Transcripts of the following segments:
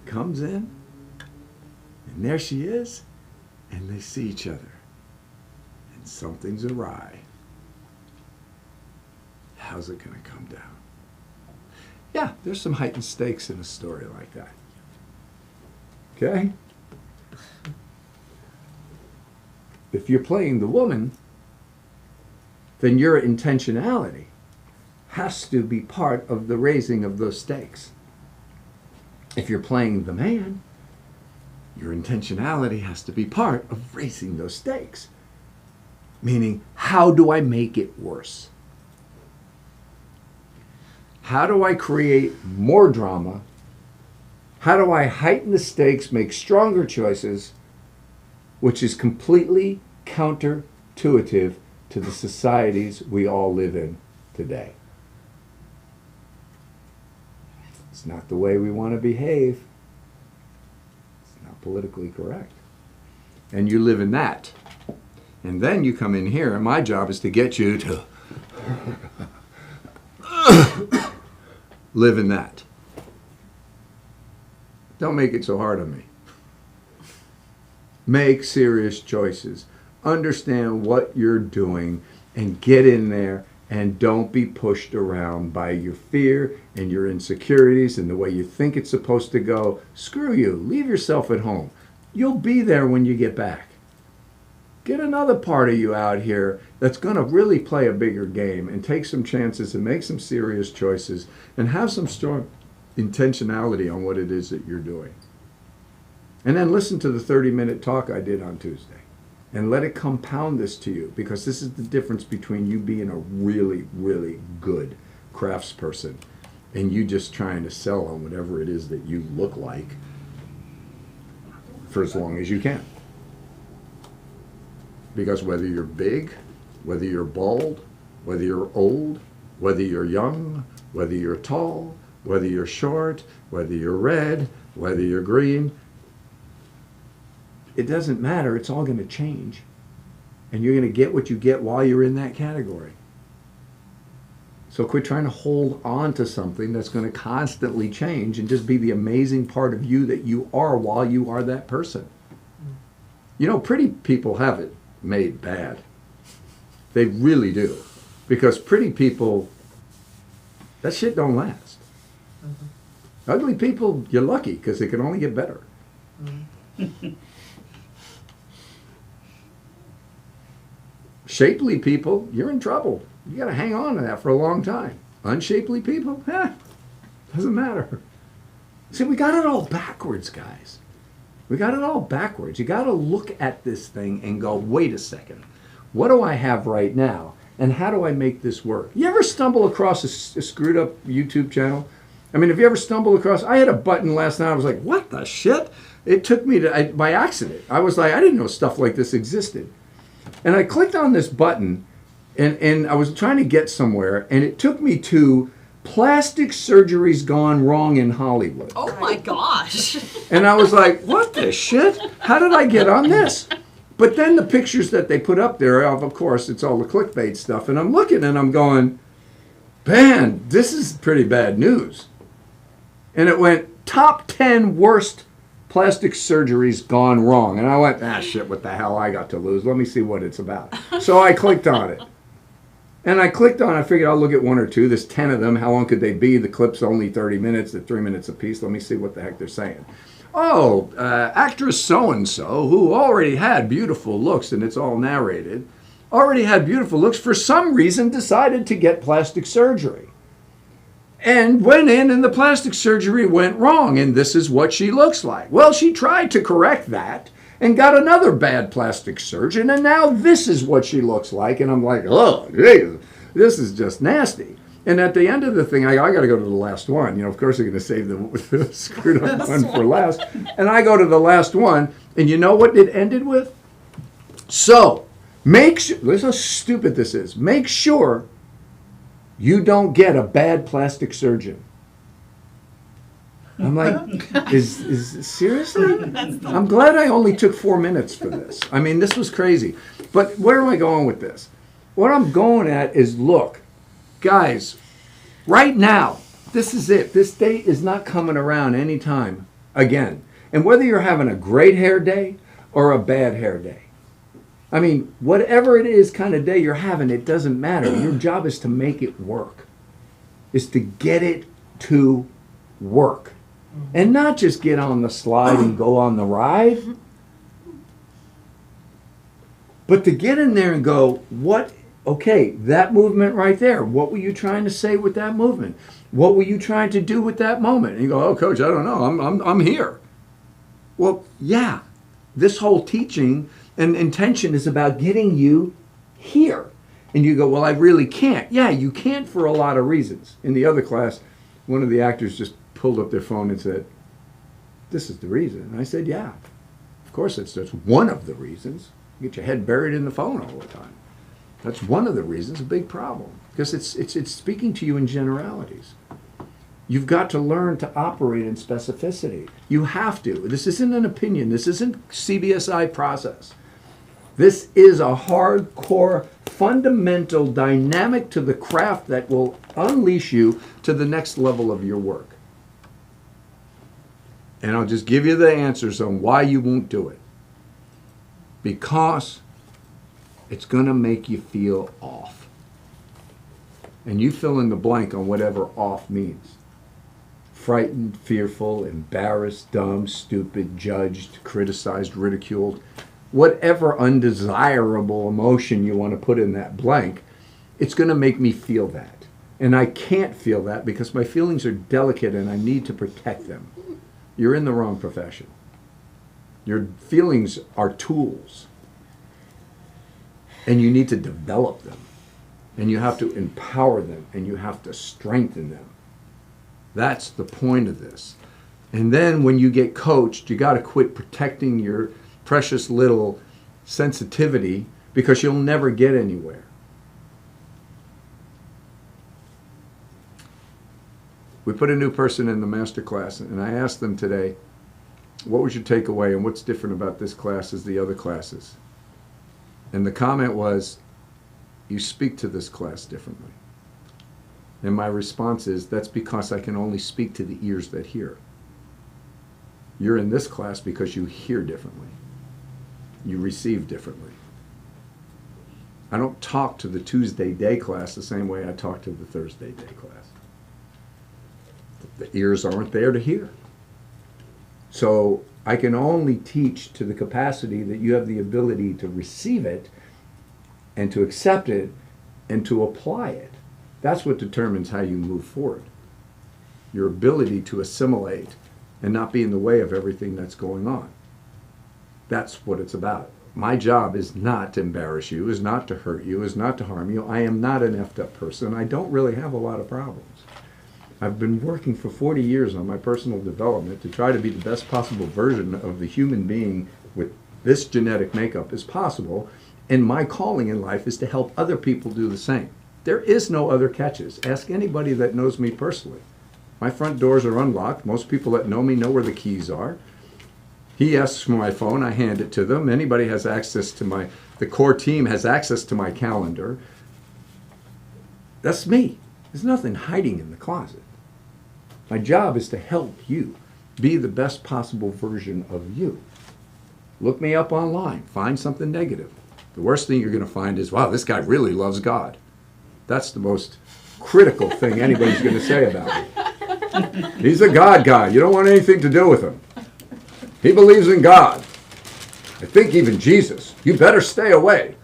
comes in, and there she is, and they see each other, and something's awry. How's it going to come down? Yeah, there's some heightened stakes in a story like that. Okay? If you're playing the woman, then your intentionality has to be part of the raising of those stakes. If you're playing the man, your intentionality has to be part of raising those stakes. Meaning, how do I make it worse? How do I create more drama? How do I heighten the stakes, make stronger choices, which is completely counterintuitive to the societies we all live in today? It's not the way we want to behave. It's not politically correct. And you live in that. And then you come in here, and my job is to get you to live in that. Don't make it so hard on me. Make serious choices. Understand what you're doing and get in there, and don't be pushed around by your fear and your insecurities and the way you think it's supposed to go. Screw you. Leave yourself at home. You'll be there when you get back. Get another part of you out here that's going to really play a bigger game and take some chances and make some serious choices and have some strong intentionality on what it is that you're doing. And then listen to the 30-minute talk I did on Tuesday and let it compound this to you, because this is the difference between you being a really, really good craftsperson and you just trying to sell on whatever it is that you look like for as long as you can. Because whether you're big, whether you're bald, whether you're old, whether you're young, whether you're tall, whether you're short, whether you're red, whether you're green, it doesn't matter. It's all going to change. And you're going to get what you get while you're in that category. So quit trying to hold on to something that's going to constantly change, and just be the amazing part of you that you are while you are that person. You know, pretty people have it made bad. They really do. Because pretty people, that shit don't last. Mm-hmm. Ugly people, you're lucky, because it can only get better. Mm-hmm. Shapely people, you're in trouble. You got to hang on to that for a long time. Unshapely people, doesn't matter. See, we got it all backwards, guys. We got it all backwards. You got to look at this thing and go, wait a second. What do I have right now? And how do I make this work? You ever stumble across a screwed up YouTube channel? I mean, have you ever stumbled across? I had a button last night. I was like, what the shit? It took me to, by accident. I was like, I didn't know stuff like this existed. And I clicked on this button, and I was trying to get somewhere, and it took me to plastic surgeries gone wrong in Hollywood. Oh my gosh. And I was like, what the shit? How did I get on this? But then the pictures that they put up there, of course, it's all the clickbait stuff. And I'm looking and I'm going, man, this is pretty bad news. And it went, top 10 worst plastic surgeries gone wrong. And I went, shit, what the hell I got to lose? Let me see what it's about. So I clicked on it. And I clicked on it. I figured I'll look at one or two. There's 10 of them. How long could they be? The clip's only 30 minutes. They're 3 minutes apiece. Let me see what the heck they're saying. Oh, actress so-and-so, who already had beautiful looks, and it's all narrated, already had beautiful looks, for some reason decided to get plastic surgery. And went in, and the plastic surgery went wrong, and this is what she looks like. Well, she tried to correct that and got another bad plastic surgeon, and now this is what she looks like. And I'm like, oh, geez, this is just nasty. And at the end of the thing, I got to go to the last one. You know, of course, they're going to save the screwed up one for last. And I go to the last one, and you know what it ended with? So, make sure, listen how stupid this is. Make sure you don't get a bad plastic surgeon. I'm like, is seriously? I'm glad I only took 4 minutes for this. I mean, this was crazy. But where am I going with this? What I'm going at is, look, guys, right now, this is it. This date is not coming around anytime. again. And whether you're having a great hair day or a bad hair day, I mean, whatever it is kind of day you're having, it doesn't matter. Your job is to make it work, is to get it to work. And not just get on the slide and go on the ride, but to get in there and go, okay, that movement right there, what were you trying to say with that movement? What were you trying to do with that moment? And you go, oh, coach, I don't know, I'm here. Well, yeah, this whole teaching and intention is about getting you here. And you go, well, I really can't. Yeah, you can't for a lot of reasons. In the other class, one of the actors just pulled up their phone and said, this is the reason. And I said, yeah, of course it's just one of the reasons. You get your head buried in the phone all the time. That's one of the reasons, a big problem, because it's speaking to you in generalities. You've got to learn to operate in specificity. You have to. This isn't an opinion. This isn't CBSI process. This is a hardcore, fundamental dynamic to the craft that will unleash you to the next level of your work. And I'll just give you the answers on why you won't do it. Because it's going to make you feel off. And you fill in the blank on whatever off means. Frightened, fearful, embarrassed, dumb, stupid, judged, criticized, ridiculed. Whatever undesirable emotion you want to put in that blank, it's going to make me feel that. And I can't feel that because my feelings are delicate and I need to protect them. You're in the wrong profession. Your feelings are tools. And you need to develop them. And you have to empower them. And you have to strengthen them. That's the point of this. And then when you get coached, you got to quit protecting your precious little sensitivity because you'll never get anywhere. We put a new person in the master class, and I asked them today, what was your takeaway and what's different about this class as the other classes? And the comment was, you speak to this class differently. And my response is, that's because I can only speak to the ears that hear. You're in this class because you hear differently. You receive differently. I don't talk to the Tuesday day class the same way I talk to the Thursday day class. The ears aren't there to hear. So I can only teach to the capacity that you have the ability to receive it and to accept it and to apply it. That's what determines how you move forward. Your ability to assimilate and not be in the way of everything that's going on. That's what it's about. My job is not to embarrass you, is not to hurt you, is not to harm you. I am not an effed up person. I don't really have a lot of problems. I've been working for 40 years on my personal development to try to be the best possible version of the human being with this genetic makeup as possible. And my calling in life is to help other people do the same. There is no other catches. Ask anybody that knows me personally. My front doors are unlocked. Most people that know me know where the keys are. He asks for my phone, I hand it to them. Anybody has access to the core team has access to my calendar. That's me. There's nothing hiding in the closet. My job is to help you be the best possible version of you. Look me up online. Find something negative. The worst thing you're going to find is, wow, this guy really loves God. That's the most critical thing anybody's going to say about me. He's a God guy. You don't want anything to do with him. He believes in God. I think even Jesus. You better stay away.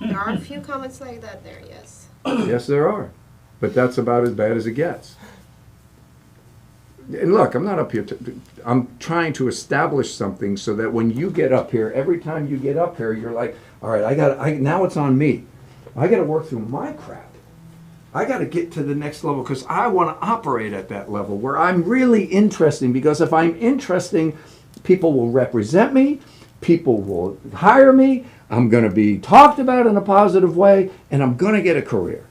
There are a few comments like that there, yes. Yes, there are. But that's about as bad as it gets. And look, I'm not up here I'm trying to establish something so that when you get up here, every time you get up here, you're like, all right, now it's on me. I got to work through my crap. I got to get to the next level because I want to operate at that level where I'm really interesting, because if I'm interesting, people will represent me, people will hire me, I'm going to be talked about in a positive way, and I'm going to get a career.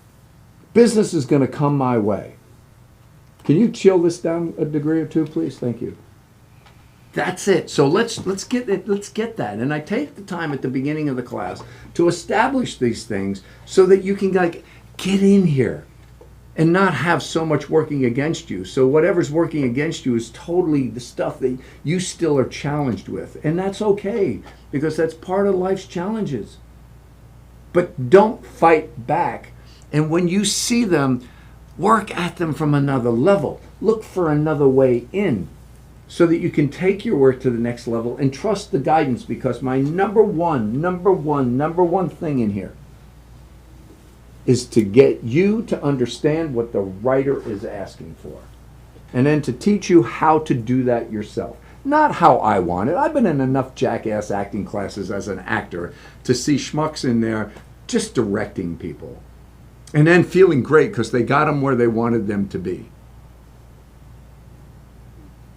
Business is going to come my way. Can you chill this down a degree or two, please? Thank you. That's it. So let's get that. And I take the time at the beginning of the class to establish these things so that you can get in here and not have so much working against you. So whatever's working against you is totally the stuff that you still are challenged with. And that's okay, because that's part of life's challenges. But don't fight back. And when you see them, work at them from another level. Look for another way in so that you can take your work to the next level and trust the guidance, because my number one thing in here is to get you to understand what the writer is asking for. And then to teach you how to do that yourself. Not how I want it. I've been in enough jackass acting classes as an actor to see schmucks in there just directing people. And then feeling great because they got them where they wanted them to be.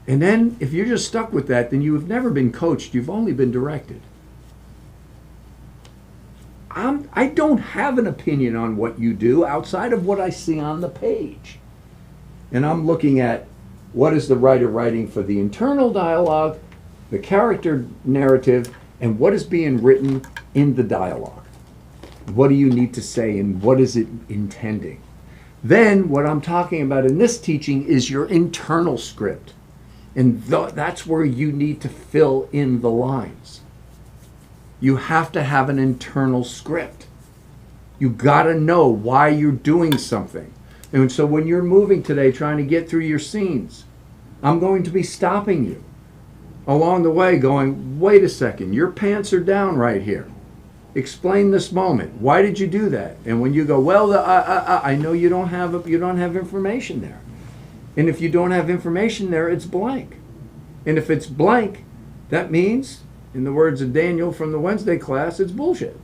And then if you're just stuck with that, then you have never been coached. You've only been directed. I don't have an opinion on what you do outside of what I see on the page. And I'm looking at what is the writer writing for the internal dialogue, the character narrative, and what is being written in the dialogue. What do you need to say and what is it intending? Then what I'm talking about in this teaching is your internal script. And that's where you need to fill in the lines. You have to have an internal script. You got to know why you're doing something. And so when you're moving today, trying to get through your scenes, I'm going to be stopping you along the way going, wait a second, your pants are down right here. Explain this moment. Why did you do that? And when you go, well, I know you don't have information there. And if you don't have information there, it's blank. And if it's blank, that means, in the words of Daniel from the Wednesday class, it's bullshit.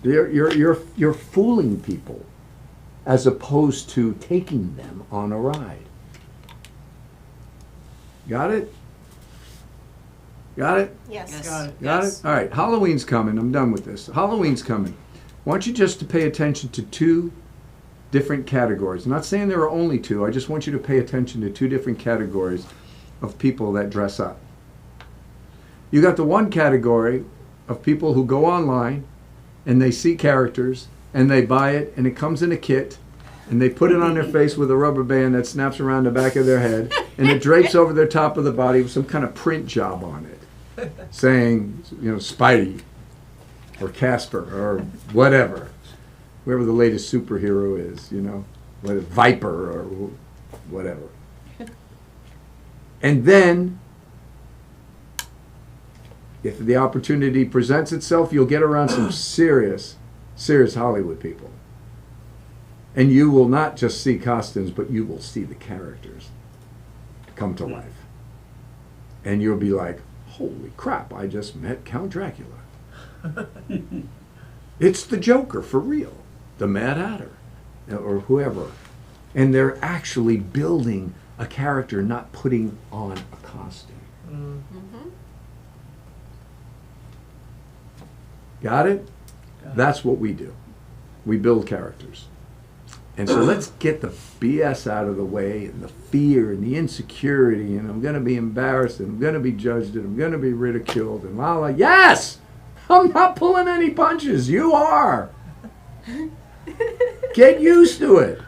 You're fooling people as opposed to taking them on a ride. Got it? Got it? Yes. Got it. Got it? All right, Halloween's coming. I'm done with this. Halloween's coming. I want you just to pay attention to two different categories. I'm not saying there are only two. I just want you to pay attention to two different categories of people that dress up. You got the one category of people who go online and they see characters and they buy it and it comes in a kit and they put it on their face with a rubber band that snaps around the back of their head and it drapes over their top of the body with some kind of print job on it saying, Spidey or Casper or whatever. Whoever the latest superhero is, whether Viper or whatever. And then, if the opportunity presents itself, you'll get around some serious Hollywood people. And you will not just see costumes, but you will see the characters come to life. And you'll be like, holy crap, I just met Count Dracula. It's the Joker for real. The Mad Hatter, or whoever. And they're actually building a character, not putting on a costume. Mm-hmm. Got it? That's what we do. We build characters. And so let's get the BS out of the way, and the fear and the insecurity, and I'm going to be embarrassed, and I'm going to be judged, and I'm going to be ridiculed, and la la. Yes! I'm not pulling any punches. You are. Get used to it.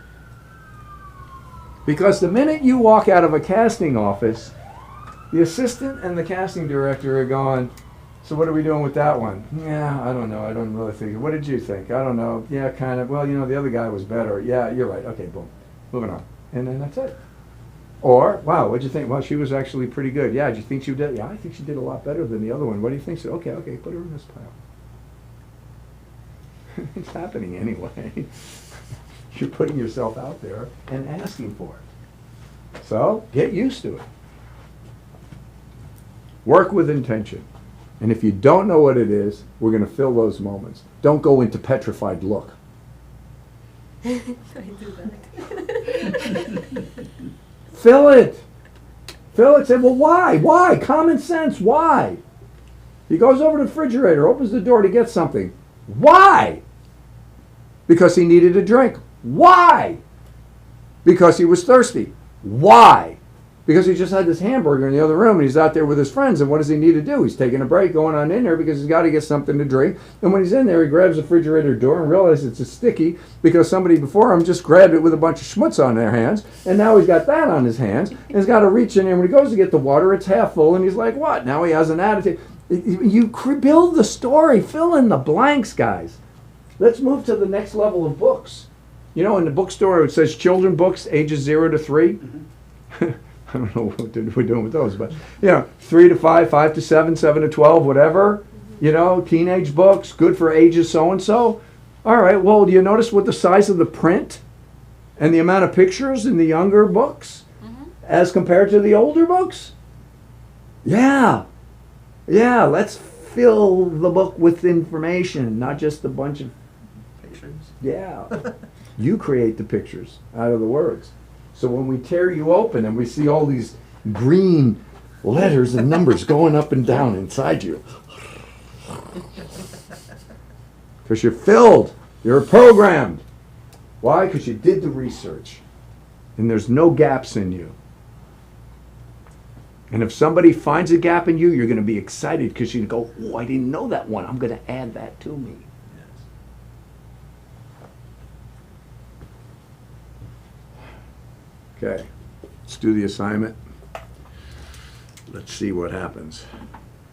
Because the minute you walk out of a casting office, the assistant and the casting director are going, so what are we doing with that one? Yeah, I don't know. I don't really think. What did you think? I don't know. Yeah, kind of. Well, the other guy was better. Yeah, you're right. Okay, boom. Moving on. And then that's it. Or, wow, what'd you think? Well, she was actually pretty good. Yeah, did you think she did? Yeah, I think she did a lot better than the other one. What do you think? So, okay, put her in this pile. It's happening anyway. You're putting yourself out there and asking for it. So, get used to it. Work with intention. And if you don't know what it is, we're going to fill those moments. Don't go into petrified look. I do that. Fill it. Fill it. Say, well, why? Why? Common sense. Why? He goes over to the refrigerator, opens the door to get something. Why? Because he needed a drink. Why? Because he was thirsty. Why? because he just had this hamburger in the other room and he's out there with his friends, and what does he need to do? He's taking a break going on in there because he's got to get something to drink. And when he's in there, he grabs the refrigerator door and realizes it's sticky because somebody before him just grabbed it with a bunch of schmutz on their hands, and now he's got that on his hands, and he's got to reach in there. When he goes to get the water, it's half full, and he's like, what? Now he has an attitude. You build the story, fill in the blanks, guys. Let's move to the next level of books. You know, in the bookstore it says children books ages 0 to 3. I don't know what we're doing with those, but 3 to 5, 5 to 7, 7 to 12, whatever. You know, teenage books, good for ages so and so. All right. Well, do you notice what the size of the print and the amount of pictures in the younger books as compared to the older books? Yeah. Let's fill the book with information, not just a bunch of Pictures. Yeah. You create the pictures out of the words. So when we tear you open and we see all these green letters and numbers going up and down inside you, because you're filled, you're programmed. Why? Because you did the research and there's no gaps in you. And if somebody finds a gap in you, you're going to be excited because you go, oh, I didn't know that one. I'm going to add that to me. Okay, let's do the assignment. Let's see what happens.